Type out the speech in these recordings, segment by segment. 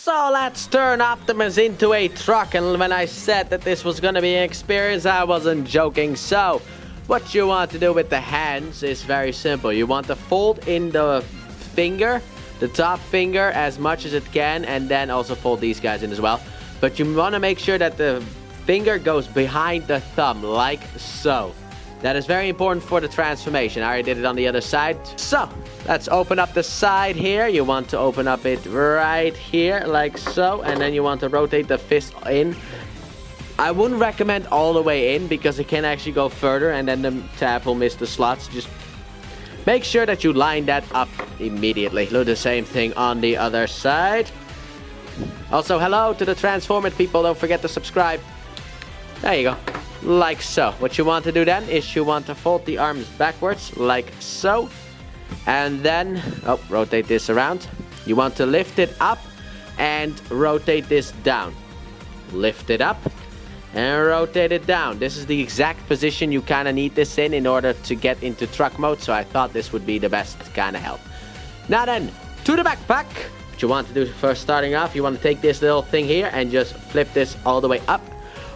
So let's turn Optimus into a truck, and when I said that this was gonna be an experience, I wasn't joking. So what you want to do with the hands is very simple. You want to fold in the finger, the top finger, as much as it can, and then also fold these guys in as well. But you want to make sure that the finger goes behind the thumb, like so. That is very important for the transformation. I already did it on the other side. So let's open up the side here. You want to open up it right here, like so. And then you want to rotate the fist in. I wouldn't recommend all the way in, because it can actually go further and then the tab will miss the slots. Just make sure that you line that up immediately. Do the same thing on the other side. Also, hello to the Transformed people. Don't forget to subscribe. There you go. Like so. What you want to do then is you want to fold the arms backwards, like so. And then, rotate this around. You want to lift it up and rotate this down. Lift it up and rotate it down. This is the exact position you kind of need this in order to get into truck mode. So I thought this would be the best kind of help. Now then, to the backpack. What you want to do first, starting off, you want to take this little thing here and just flip this all the way up.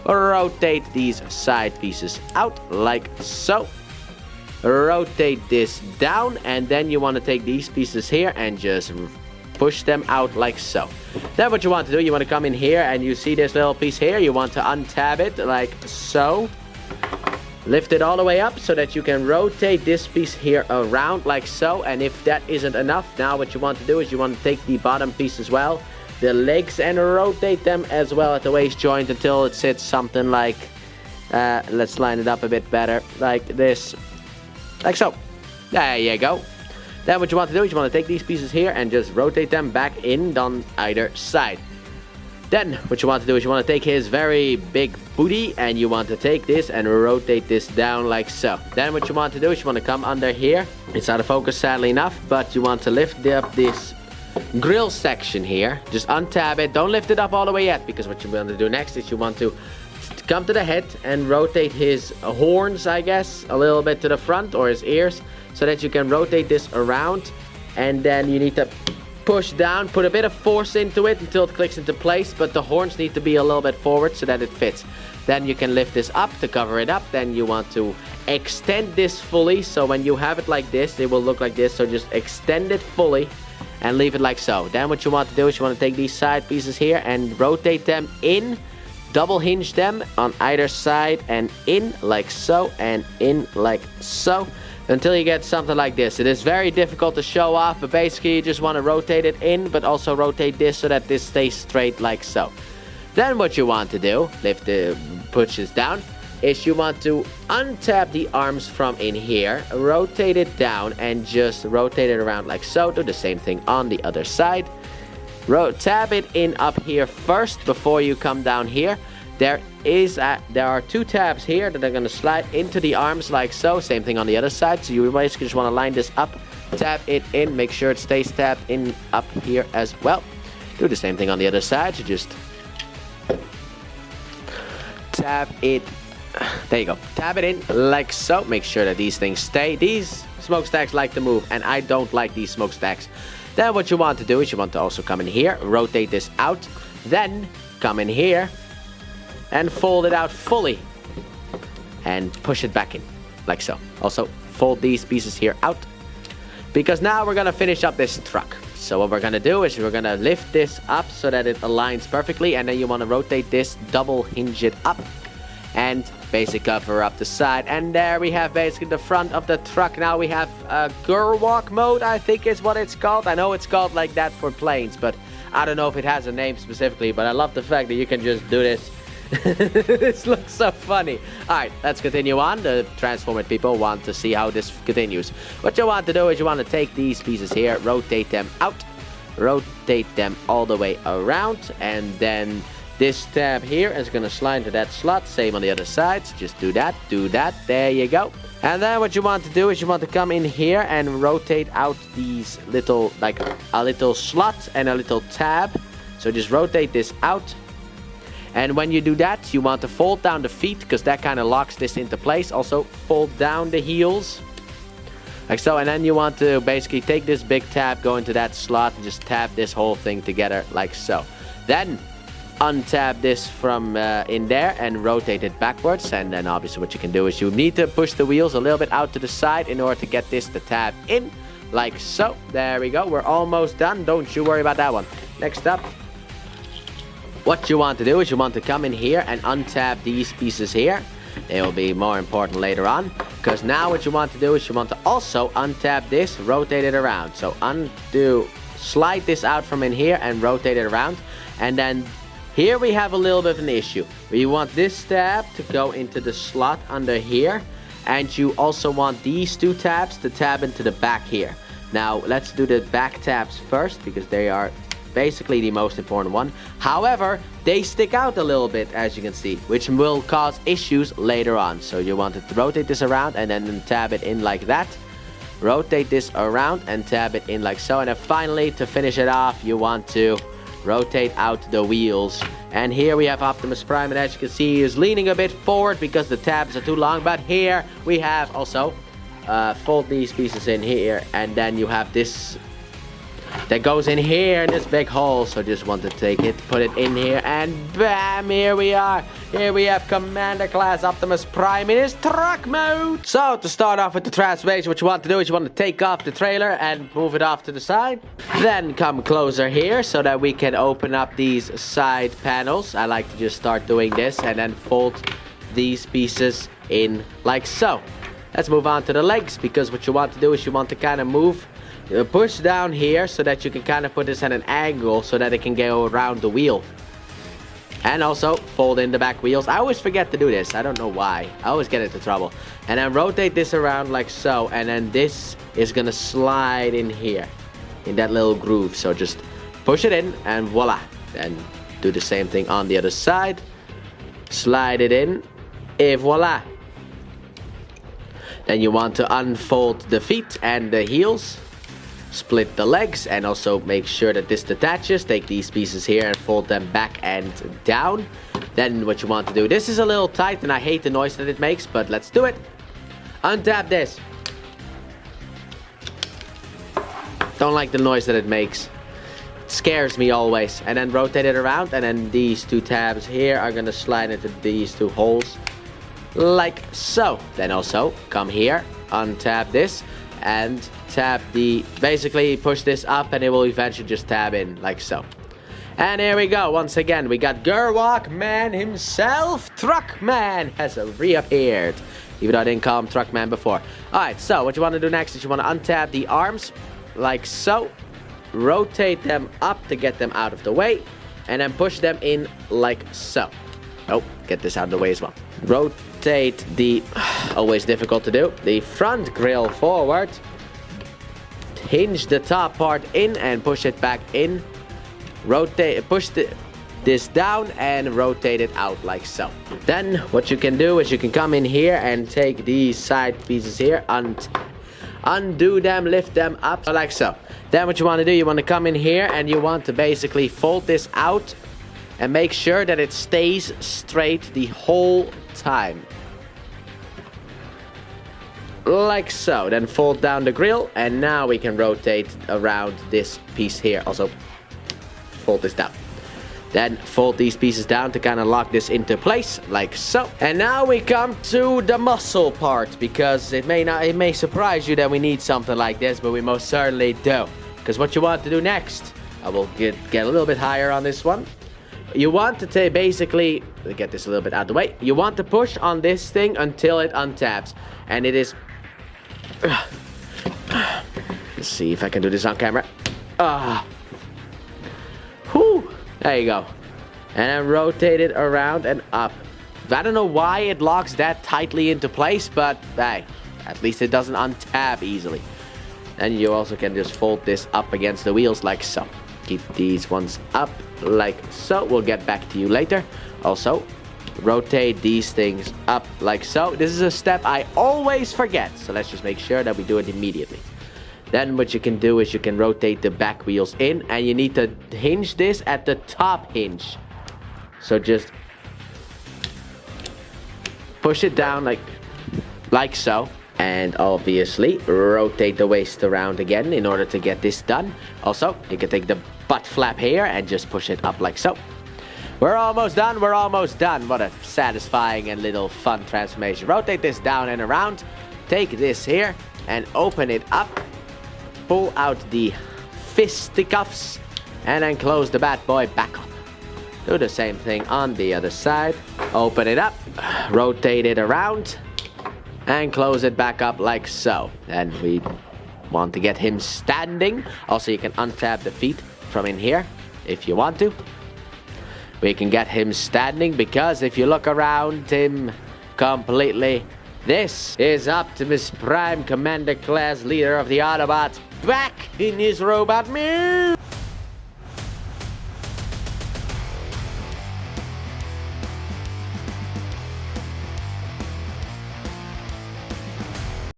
Rotate these side pieces out like so. Rotate this down, and then you want to take these pieces here and just push them out like so. Then what you want to do, you want to come in here and you see this little piece here. You want to untab it like so. Lift it all the way up so that you can rotate this piece here around like so. And if that isn't enough, now what you want to do is you want to take the bottom piece as well, the legs, and rotate them as well at the waist joint until it sits something like, let's line it up a bit better, like this, like so. There you go. Then what you want to do is you want to take these pieces here and just rotate them back in on either side. Then what you want to do is you want to take his very big booty and you want to take this and rotate this down like so. Then what you want to do is you want to come under here. It's out of focus sadly enough, but you want to lift up this grill section here. Just untab it. Don't lift it up all the way yet, because what you want to do next is you want to come to the head and rotate his horns, I guess, a little bit to the front, or his ears, so that you can rotate this around. And then you need to push down, put a bit of force into it until it clicks into place, but the horns need to be a little bit forward so that it fits. Then you can lift this up to cover it up. Then you want to extend this fully, so when you have it like this, it will look like this. So just extend it fully and leave it like so. Then what you want to do is you want to take these side pieces here and rotate them in, double hinge them on either side and in like so, and in like so, until you get something like this. It is very difficult to show off, but basically you just want to rotate it in, but also rotate this so that this stays straight like so. Then what you want to do, push this down, is you want to untap the arms from in here, rotate it down, and just rotate it around like so. Do the same thing on the other side. Tab it in up here first before you come down here. There are two tabs here that are going to slide into the arms like so. Same thing on the other side. So you basically just want to line this up, tap it in, make sure it stays tapped in up here as well. Do the same thing on the other side. So just tap it. There you go. Tap it in like so. Make sure that these things stay. These smokestacks like to move, and I don't like these smokestacks. Then what you want to do is you want to also come in here, rotate this out, then come in here and fold it out fully and push it back in like so. Also fold these pieces here out, because now we're gonna finish up this truck. So what we're gonna do is we're gonna lift this up so that it aligns perfectly, and then you want to rotate this, double hinge it up, and basically cover up the side. And there we have basically the front of the truck. Now we have girl walk mode, I think is what it's called. I know it's called like that for planes, but I don't know if it has a name specifically. But I love the fact that you can just do this. This looks so funny. Alright, let's continue on. The Transformed people want to see how this continues. What you want to do is you want to take these pieces here, rotate them out, rotate them all the way around, and then this tab here is going to slide into that slot. Same on the other side. So just do that, there you go. And then what you want to do is you want to come in here and rotate out these little, like a little slot and a little tab. So just rotate this out. And when you do that, you want to fold down the feet, because that kind of locks this into place. Also fold down the heels like so. And then you want to basically take this big tab, go into that slot, and just tap this whole thing together like so. Then untap this from in there and rotate it backwards. And then obviously what you can do is you need to push the wheels a little bit out to the side in order to get this to tab in, like so. There we go. We're almost done. Don't you worry about that one. Next up, what you want to do is you want to come in here and untap these pieces here. They will be more important later on, because now what you want to do is you want to also untap this, rotate it around. So undo, slide this out from in here and rotate it around. And then here we have a little bit of an issue. We want this tab to go into the slot under here. And you also want these two tabs to tab into the back here. Now let's do the back tabs first, because they are basically the most important one. However, they stick out a little bit, as you can see, which will cause issues later on. So you want to rotate this around and then tab it in like that. Rotate this around and tab it in like so. And then finally, to finish it off, you want to rotate out the wheels. And here we have Optimus Prime, and as you can see, he is leaning a bit forward because the tabs are too long. But here we have also fold these pieces in here, and then you have this that goes in here in this big hole. So just want to take it, put it in here, and bam, here we are. Here we have Commander Class Optimus Prime in his truck mode. So to start off with the transformation, what you want to do is you want to take off the trailer and move it off to the side. Then come closer here so that we can open up these side panels. I like to just start doing this and then fold these pieces in like so. Let's move on to the legs, because what you want to do is you want to kind of move, push down here so that you can kind of put this at an angle so that it can go around the wheel. And also fold in the back wheels. I always forget to do this. I don't know why. I always get into trouble. And then rotate this around like so. And then this is going to slide in here, in that little groove. So just push it in and voila. Then do the same thing on the other side. Slide it in. Et voila. Then you want to unfold the feet and the heels. Split the legs and also make sure that this detaches. Take these pieces here and fold them back and down. Then what you want to do, this is a little tight and I hate the noise that it makes, but let's do it. Untap this. Don't like the noise that it makes. It scares me always. And then rotate it around, and then these two tabs here are gonna slide into these two holes like so. Then also come here, untap this and tap the, basically push this up and it will eventually just tab in like so. And here we go. Once again, we got Gerwalk Man himself. Truckman has reappeared, even though I didn't call him Truckman before. Alright, so what you want to do next is you want to untap the arms like so. Rotate them up to get them out of the way, and then push them in like so. Oh, get this out of the way as well. Rotate the, always difficult to do, the front grille forward. Hinge the top part in and push it back in. Rotate, push this down and rotate it out like so. Then what you can do is you can come in here and take these side pieces here, undo them, lift them up like so. Then what you want to do, you want to come in here and you want to basically fold this out and make sure that it stays straight the whole time. Like so. Then fold down the grill, and now we can rotate around this piece here. Also fold this down. Then fold these pieces down to kind of lock this into place like so. And now we come to the muscle part, because it may surprise you that we need something like this, but we most certainly do. Because what you want to do next, I will get a little bit higher on this one. You want to basically get this a little bit out of the way. You want to push on this thing until it untabs, and it is. Let's see if I can do this on camera. Whew. There you go. And then rotate it around and up. I don't know why it locks that tightly into place, but hey, at least it doesn't untab easily. And you also can just fold this up against the wheels like so. Keep these ones up like so. We'll get back to you later. Also, rotate these things up like so. This is a step I always forget, so let's just make sure that we do it immediately. Then what you can do is you can rotate the back wheels in, and you need to hinge this at the top hinge. So just push it down like so. And obviously rotate the waist around again in order to get this done. Also, you can take the butt flap here and just push it up like so. We're almost done, we're almost done. What a satisfying and little fun transformation. Rotate this down and around. Take this here and open it up. Pull out the fisticuffs and then close the bad boy back up. Do the same thing on the other side. Open it up, rotate it around, and close it back up like so. And we want to get him standing. Also, you can untap the feet from in here if you want to. We can get him standing because if you look around him completely, this is Optimus Prime, Commander Class, leader of the Autobots, back in his robot move.